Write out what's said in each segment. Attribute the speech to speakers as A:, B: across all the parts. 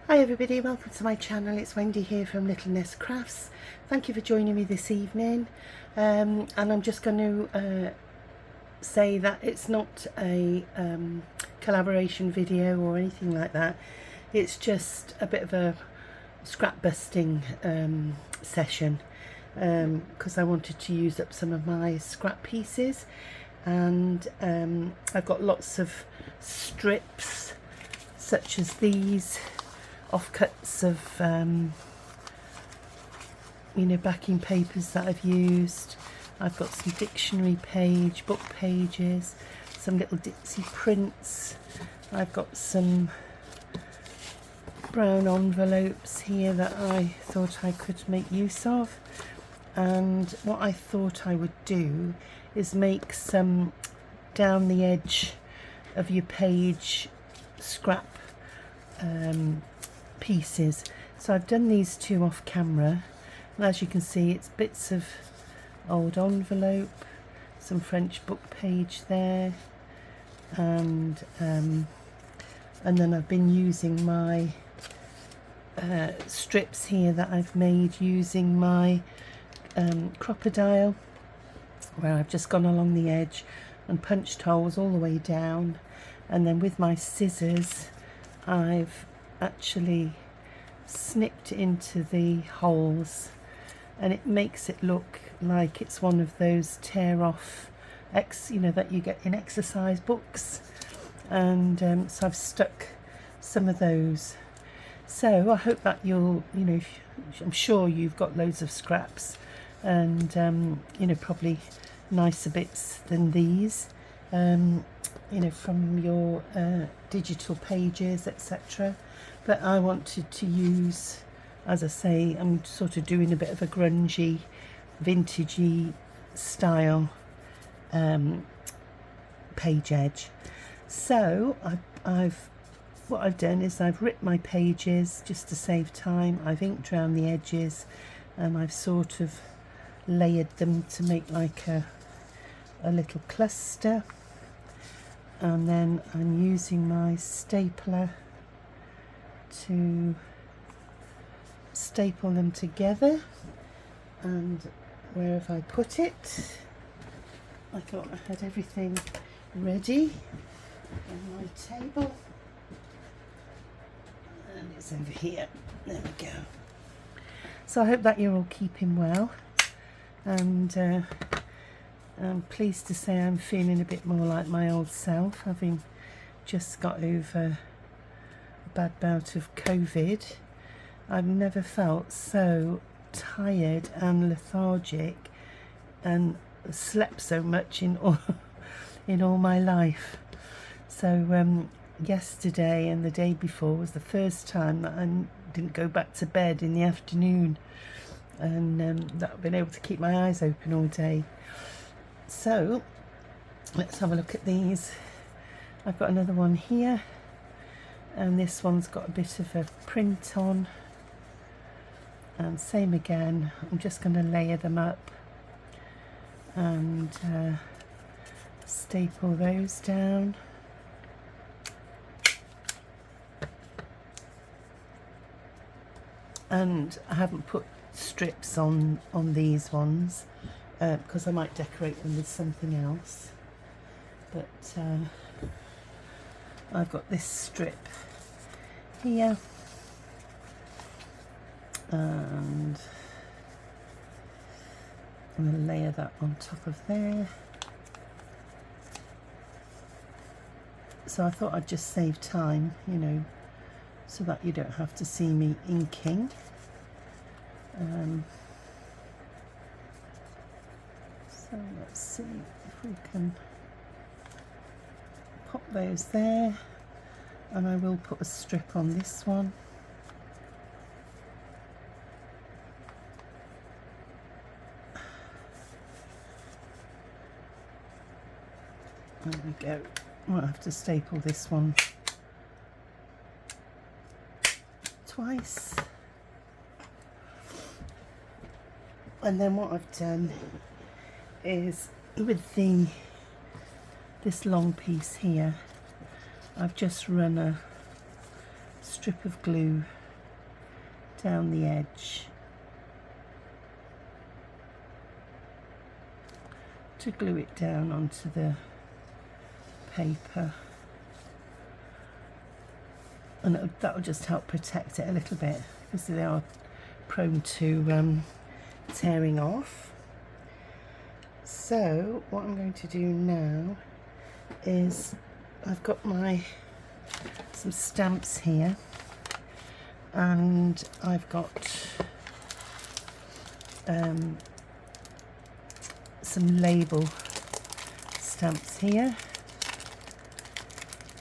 A: Hi everybody, welcome to my channel. It's Wendy here from Little Nest Crafts. Thank you for joining me this evening, and I'm just going to say that it's not a collaboration video or anything like that. It's just a bit of a scrap busting session because I wanted to use up some of my scrap pieces, and I've got lots of strips such as these, offcuts of backing papers that I've used. I've got some dictionary book pages, some little ditzy prints. I've got some brown envelopes here that I thought I could make use of, and what I thought I would do is make some down the edge of your page scrap pieces. So I've done these two off camera, and as you can see it's bits of old envelope, some French book page there, and then I've been using my strips here that I've made using my crocodile, where I've just gone along the edge and punched holes all the way down, and then with my scissors I've actually snipped into the holes, and it makes it look like it's one of those tear off that you get in exercise books, and so I've stuck some of those. So I hope that you'll, I'm sure you've got loads of scraps, and probably nicer bits than these, from your digital pages, etc. But I wanted to use, as I say, I'm sort of doing a bit of a grungy, vintagey style page edge. So what I've done is I've ripped my pages just to save time. I've inked around the edges, and I've sort of layered them to make like a little cluster, and then I'm using my stapler to staple them together. And where have I put it? I thought I had everything ready on my table, and it's over here. There we go. So I hope that you're all keeping well, and I'm pleased to say I'm feeling a bit more like my old self, having just got over a bad bout of COVID. I've never felt so tired and lethargic and slept so much in all my life. So yesterday and the day before was the first time that I didn't go back to bed in the afternoon, and that I've been able to keep my eyes open all day. So let's have a look at these. I've got another one here, and this one's got a bit of a print on, and same again. I'm just going to layer them up and staple those down. And I haven't put strips on these ones because I might decorate them with something else, but I've got this strip here, and I'm going to layer that on top of there. So I thought I'd just save time, so that you don't have to see me inking. So let's see if we can pop those there, and I will put a strip on this one. There we go. I'll have to staple this one twice. And then what I've done is with this long piece here, I've just run a strip of glue down the edge to glue it down onto the paper, and that'll just help protect it a little bit because they are prone to tearing off. So what I'm going to do now is I've got some stamps here, and I've got some label stamps here,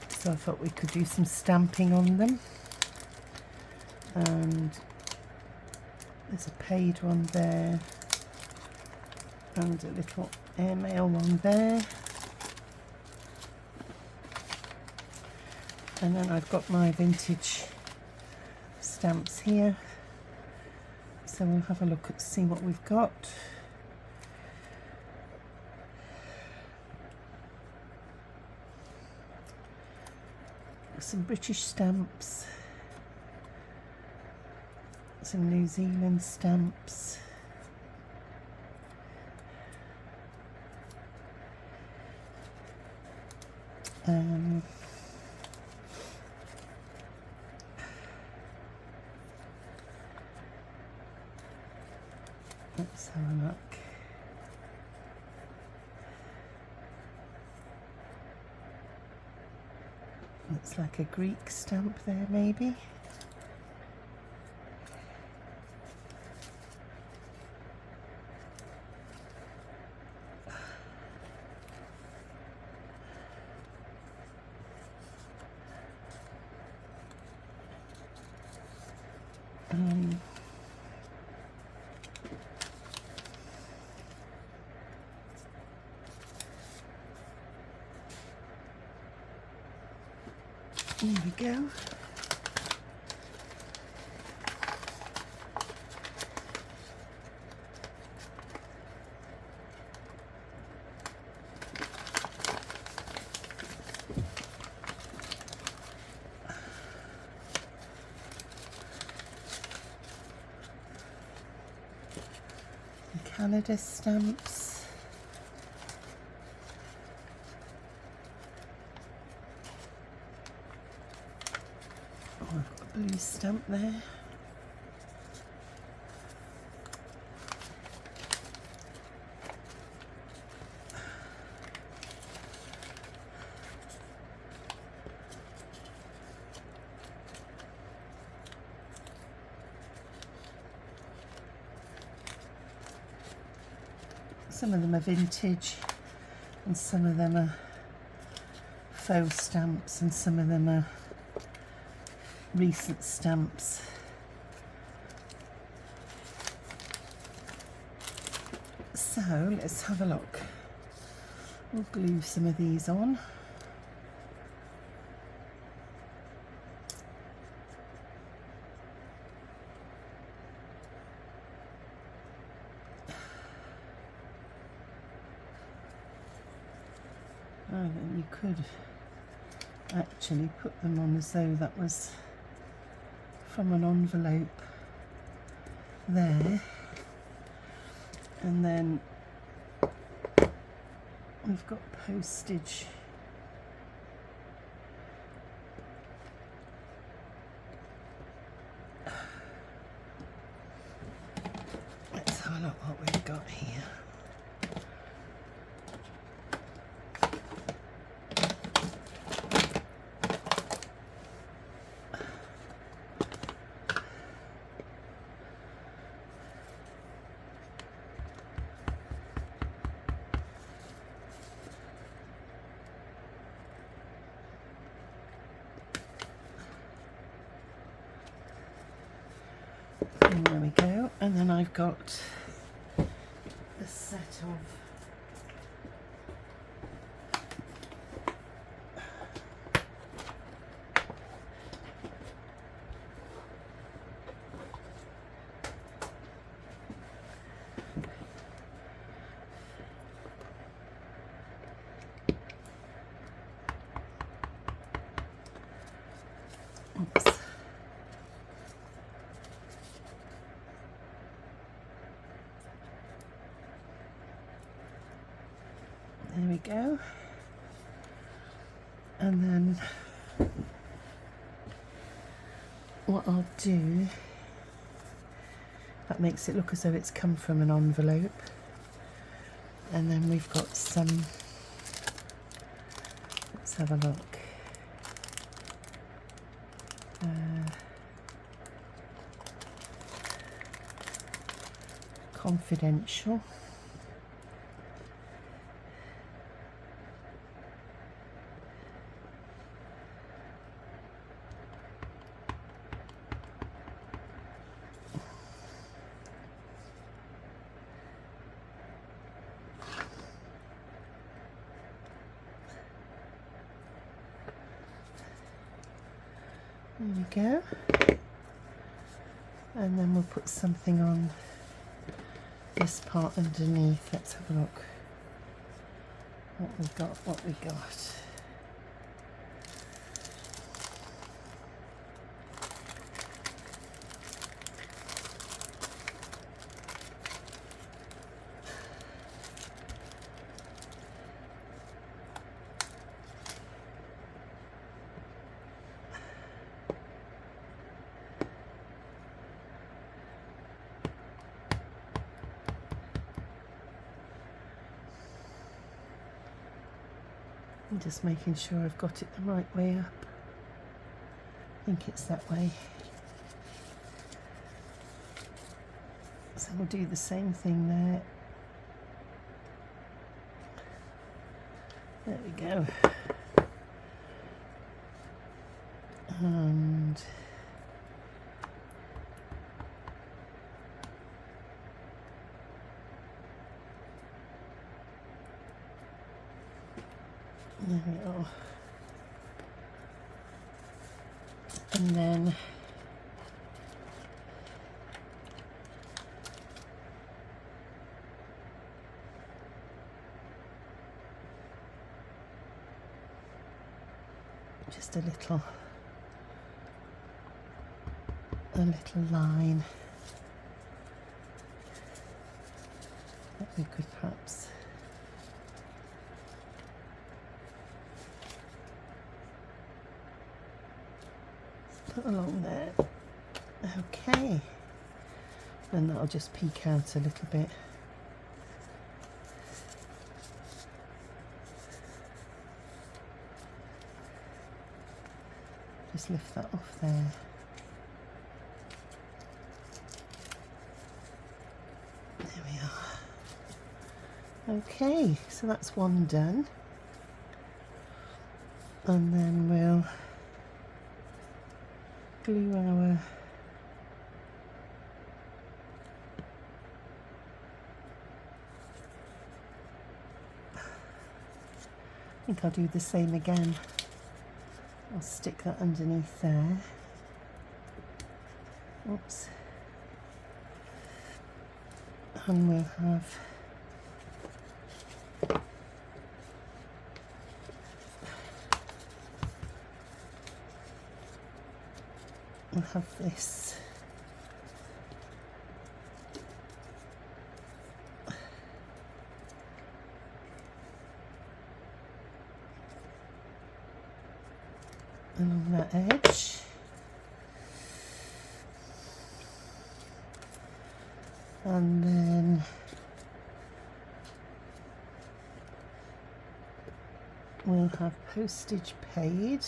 A: so I thought we could do some stamping on them. And there's a paid one there and a little airmail one there, and then I've got my vintage stamps here, so we'll have a look at see what we've got. Some British stamps, some New Zealand stamps, let's have a look. Looks like a Greek stamp there, maybe. There we go. Canada stamps. Oh, I've got a blue stamp there. Some of them are vintage and some of them are faux stamps and some of them are recent stamps. So let's have a look. We'll glue some of these on. Oh, then you could actually put them on as though that was from an envelope there, and then we've got postage. Let's have a look what we've got here. And there we go, and then I've got a set of There we go. And then what I'll do, that makes it look as though it's come from an envelope. And then we've got some, let's have a look. Confidential. There we go. And then we'll put something on this part underneath. Let's have a look what we got. I'm just making sure I've got it the right way up. I think it's that way. So we'll do the same thing there. There we go. And there we are. And then just a little line that we could perhaps put along there. Okay, and that'll just peek out a little bit. Just lift that off there. There we are. Okay, so that's one done. And then we'll glue our I think I'll do the same again. I'll stick that underneath there. Oops. And we'll have this along that edge. And then we'll have postage paid.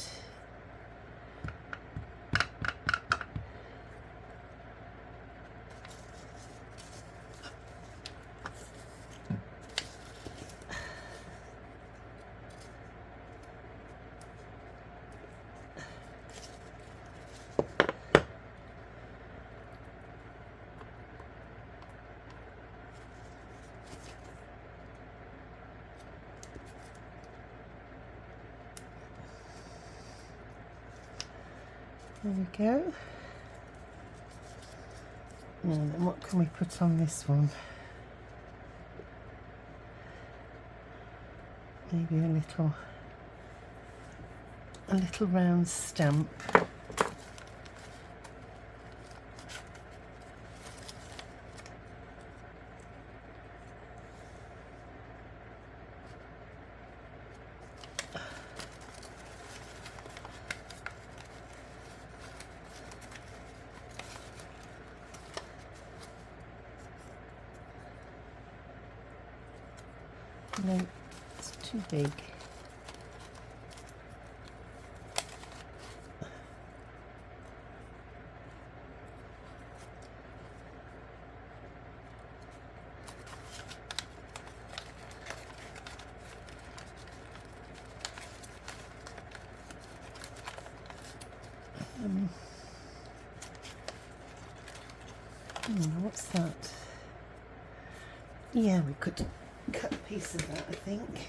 A: There we go. And then what can we put on this one? Maybe a little round stamp. No, it's too big. What's that? Yeah, we could cut a piece of that, I think.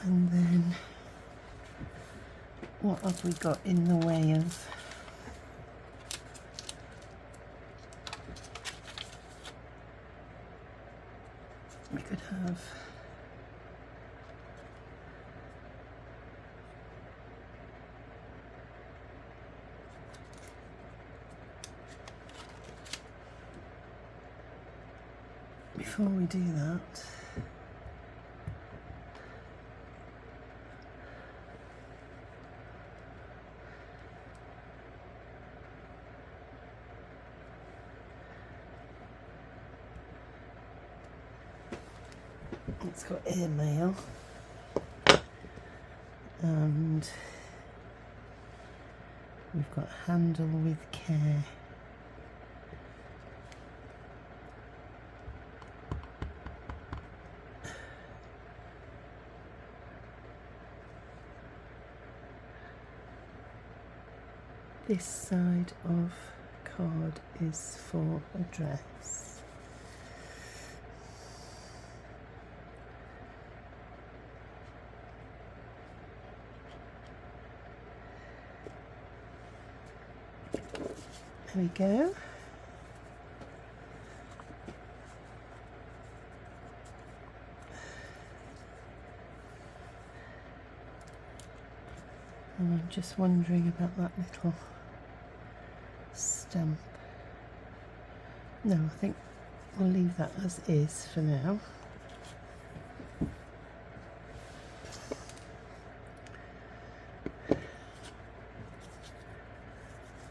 A: And then, what have we got in the way of? We could have before we do that, it's got airmail and we've got handle with care. This side of card is for address. There we go. And I'm just wondering about that little stamp. No, I think we'll leave that as is for now.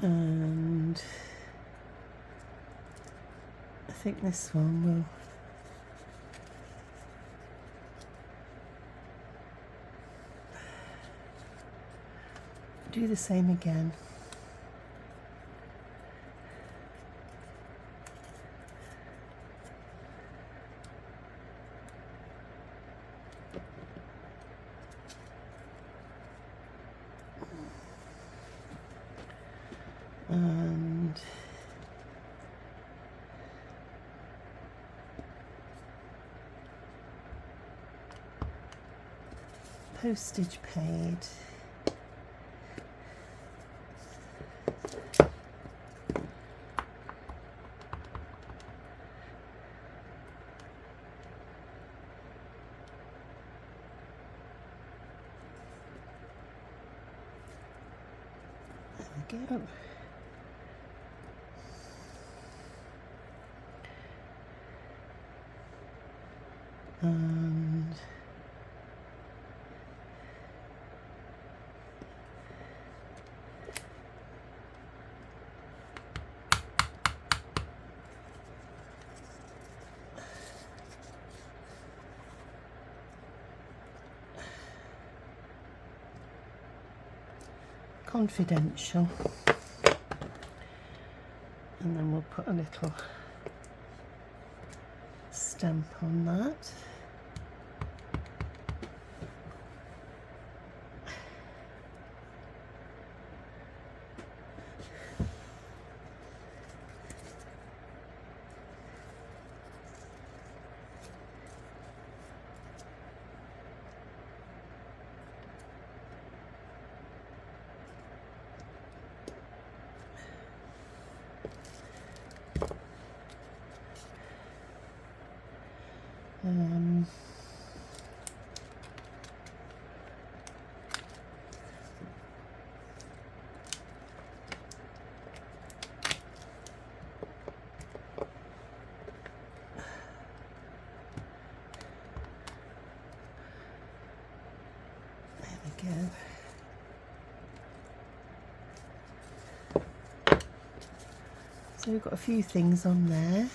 A: And I think this one will do the same again. And postage paid. There we go. And confidential, and then we'll put a little stamp on that. go. So we've got a few things on there.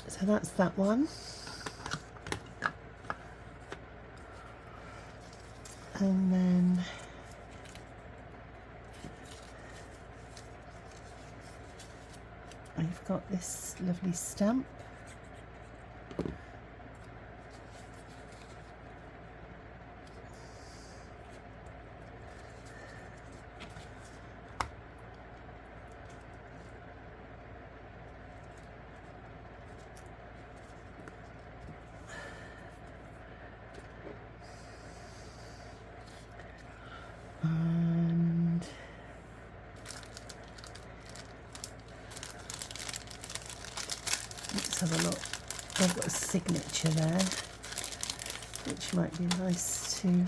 A: So that's that one. And then we've got this lovely stamp. And let's have a look. I've got a signature there, which might be nice to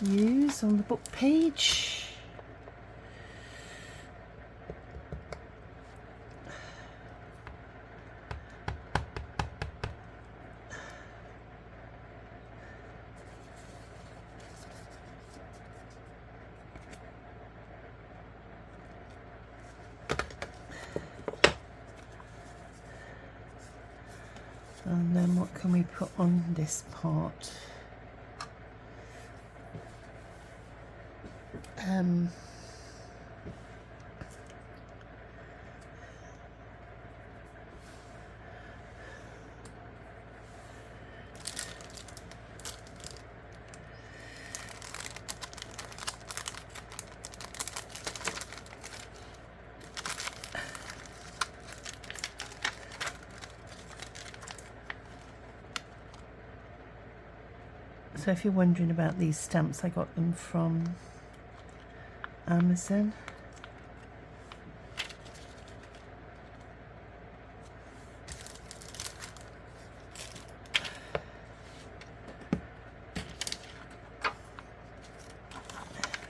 A: use on the book page. And then what can we put on this part? So if you're wondering about these stamps, I got them from Amazon.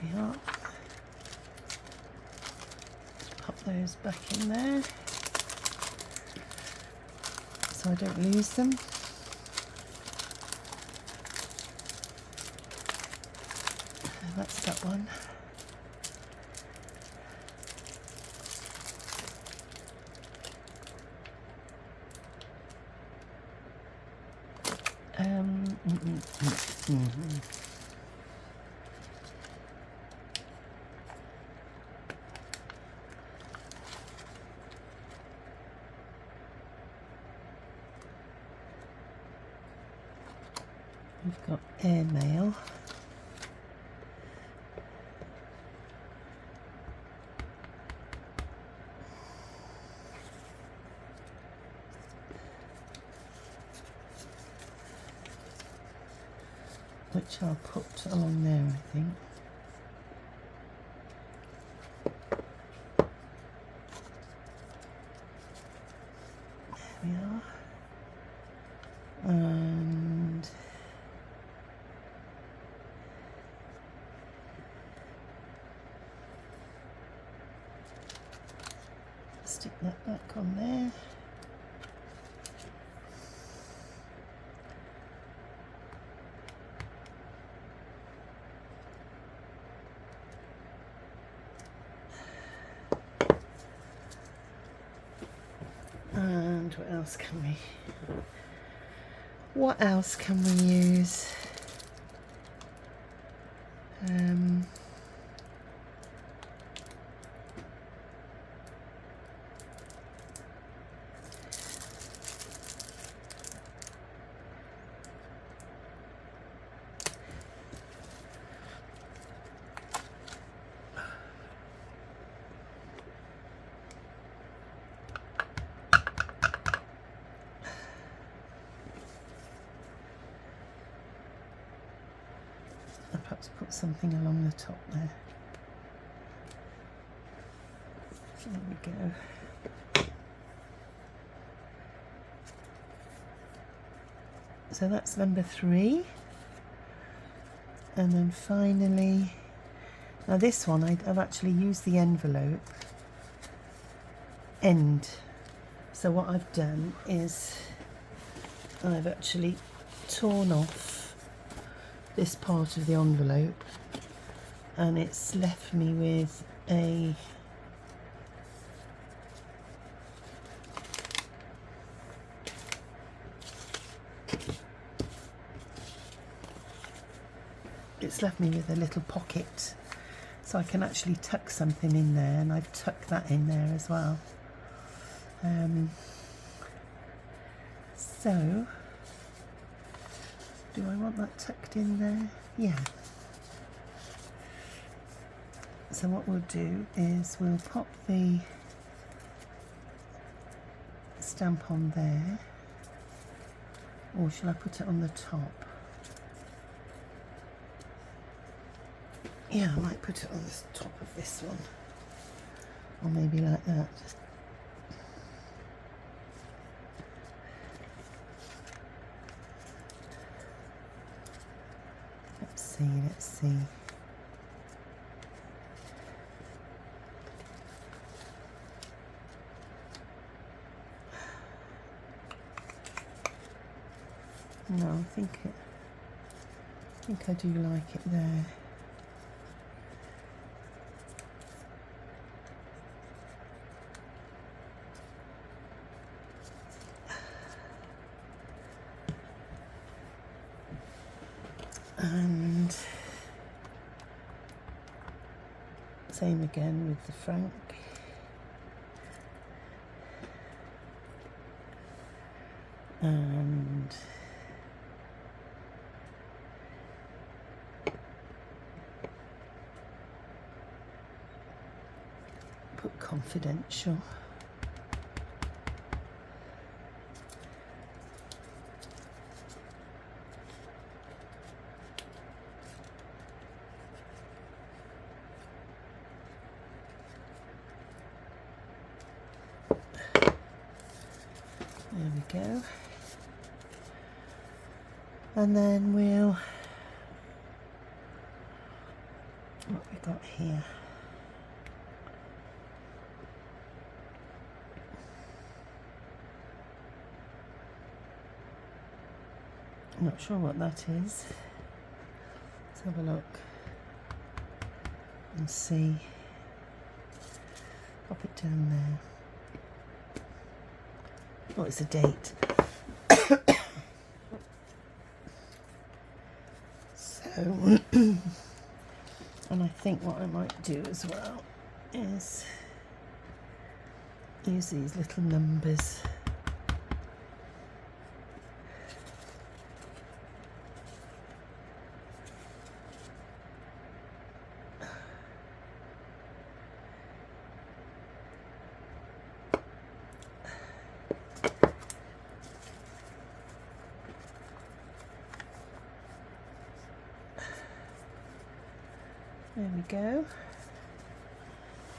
A: There we are. Pop those back in there so I don't lose them. That's that one. We've got airmail. Which I'll put along there, I think. There we are. And stick that back on there. And what else can we use? I'll perhaps put something along the top there. There we go. So that's number 3. And then finally, now this one I've actually used the envelope end. So what I've done is I've actually torn off this part of the envelope, and it's left me with a little pocket, so I can actually tuck something in there, and I've tucked that in there as well. So do I want that tucked in there? Yeah. So what we'll do is we'll pop the stamp on there, or shall I put it on the top? Yeah, I might put it on the top of this one, or maybe like that. Let's see. No, I think I do like it there. And same again with the franc. And put confidential. There we go. And then we'll, what we got here? I'm not sure what that is. Let's have a look and see. Pop it down there. Oh, it's a date. So, and I think what I might do as well is use these little numbers. There we go.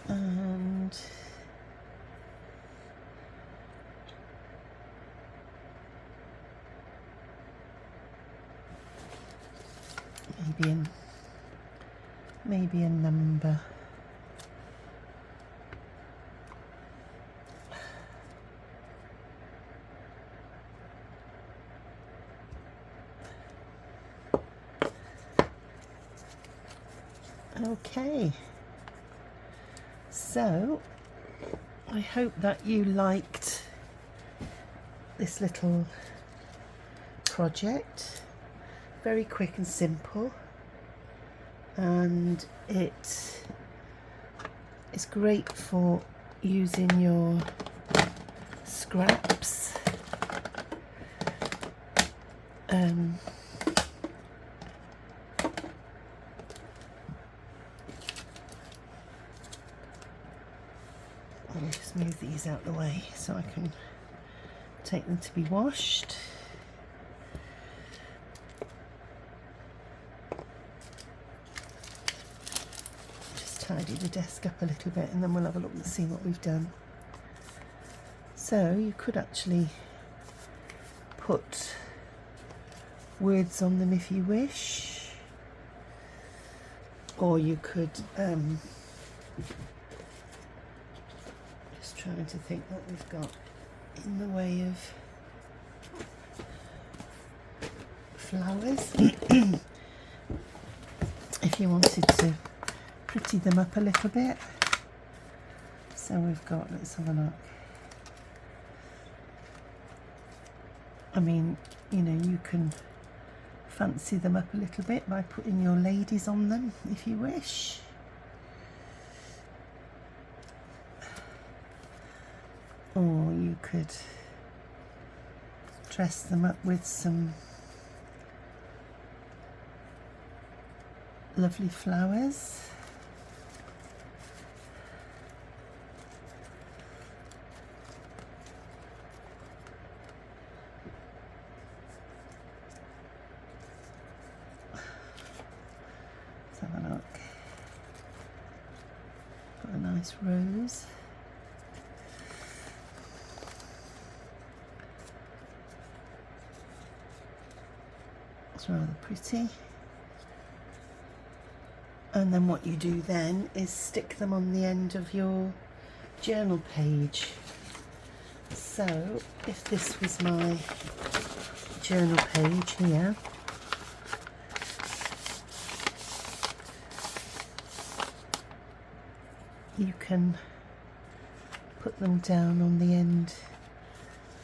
A: And maybe a number. Okay, so I hope that you liked this little project. Very quick and simple, and it is great for using your scraps. I'll just move these out the way so I can take them to be washed. Just tidy the desk up a little bit, and then we'll have a look and see what we've done. So you could actually put words on them if you wish, or you could just trying to think what we've got in the way of flowers. If you wanted to pretty them up a little bit. So we've got, let's have a look. I mean, you know, you can fancy them up a little bit by putting your ladies on them if you wish. Or you could dress them up with some lovely flowers. Let's have a look. Got a nice rose. It's rather pretty. And then what you do then is stick them on the end of your journal page. So if this was my journal page here, you can put them down on the end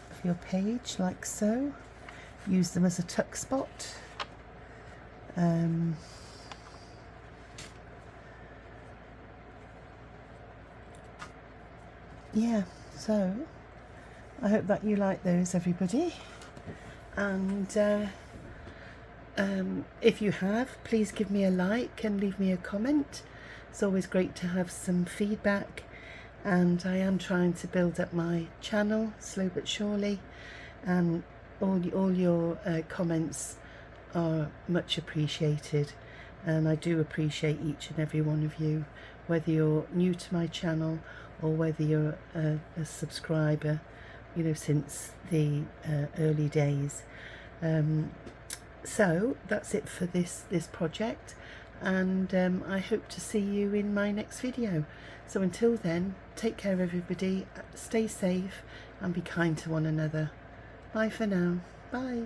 A: of your page like so. Use them as a tuck spot. Yeah, so I hope that you like those, everybody, and if you have, please give me a like and leave me a comment. It's always great to have some feedback, and I am trying to build up my channel slow but surely, and all your comments are much appreciated, and I do appreciate each and every one of you, whether you're new to my channel or whether you're a subscriber, you know, since the early days. So that's it for this project, and I hope to see you in my next video. So until then, take care everybody, stay safe and be kind to one another. Bye for now. Bye.